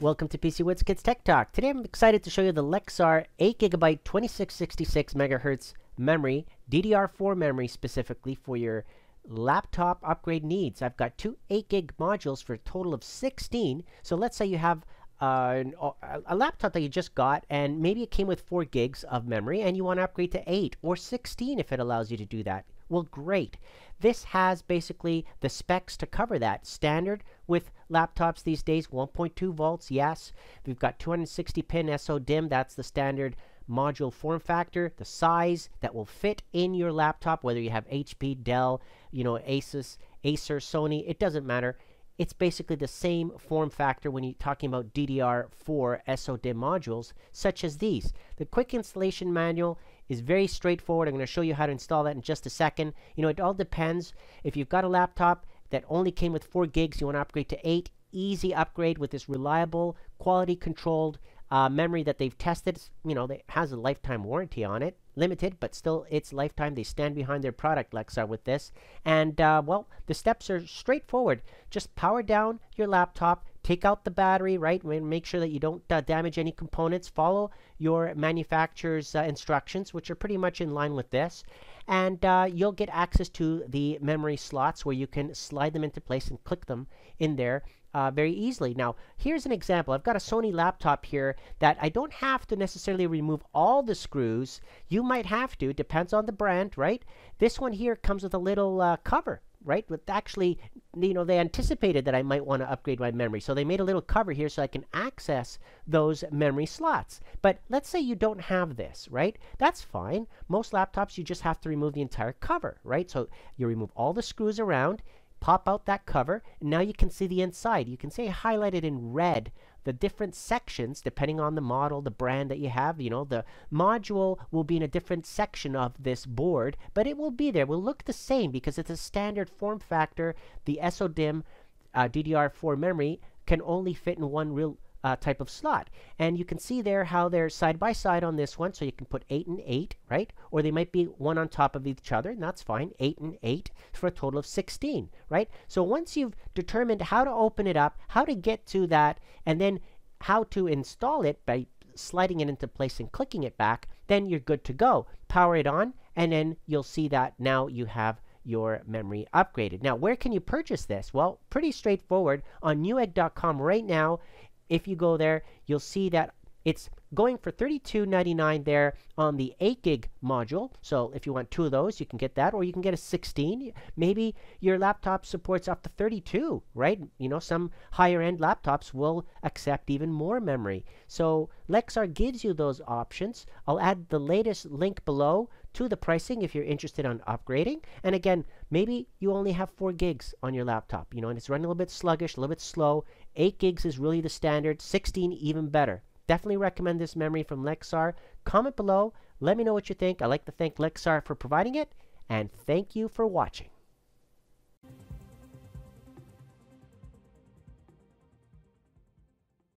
Welcome to PC Wits Kids Tech Talk. Today I'm excited to show you the Lexar 8GB 2666 MHz memory, DDR4 memory specifically for your laptop upgrade needs. I've got two 8GB modules for a total of 16. So let's say you have a laptop that you just got and maybe it came with 4 gigs of memory and you want to upgrade to 8 or 16 if it allows you to do that. Well, great. This has basically the specs to cover that. Standard with laptops these days, 1.2 volts, yes. We've got 260 pin SODIMM, that's the standard module form factor. The size that will fit in your laptop, whether you have HP, Dell, Asus, Acer, Sony, it doesn't matter. It's basically the same form factor when you're talking about DDR4 SODIMM modules, such as these. The quick installation manual is very straightforward. I'm going to show you how to install that in just a second. It all depends. If you've got a laptop that only came with 4 gigs, you want to upgrade to 8, easy upgrade with this reliable, quality-controlled memory that they've tested. It has a lifetime warranty on it. Limited, but still it's lifetime. They stand behind their product, Lexar, with this. And, well, the steps are straightforward. Just power down your laptop, take out the battery, right? Make sure that you don't damage any components. Follow your manufacturer's instructions, which are pretty much in line with this. And you'll get access to the memory slots where you can slide them into place and click them in there very easily. Now, here's an example. I've got a Sony laptop here that I don't have to necessarily remove all the screws. You might have to, depends on the brand, right? This one here comes with a little cover, right? With actually, they anticipated that I might want to upgrade my memory. So they made a little cover here so I can access those memory slots. But let's say you don't have this, right? That's fine. Most laptops, you just have to remove the entire cover, right? So you remove all the screws around, pop out that cover, and now you can see the inside. You can see highlighted in red the different sections depending on the model, the brand that you have. The module will be in a different section of this board, but it will be there. It will look the same because it's a standard form factor. The SODIMM DDR4 memory can only fit in one real type of slot. And you can see there how they're side by side on this one, so you can put 8 and 8, right? Or they might be one on top of each other, and that's fine. 8 and 8 for a total of 16, right? So once you've determined how to open it up, how to get to that, and then how to install it by sliding it into place and clicking it back, then you're good to go. Power it on, and then you'll see that now you have your memory upgraded. Now, where can you purchase this? Well, pretty straightforward. On newegg.com right now, if you go there, you'll see that it's going for $32.99 there on the 8GB module. So if you want 2 of those, you can get that, or you can get a 16. Maybe your laptop supports up to 32, right? Some higher-end laptops will accept even more memory. So Lexar gives you those options. I'll add the latest link below to the pricing if you're interested on upgrading. And again, maybe you only have 4 gigs on your laptop, and it's running a little bit sluggish, a little bit slow. 8 gigs is really the standard, 16 even better. Definitely recommend this memory from Lexar. Comment below. Let me know what you think. I'd like to thank Lexar for providing it, and thank you for watching.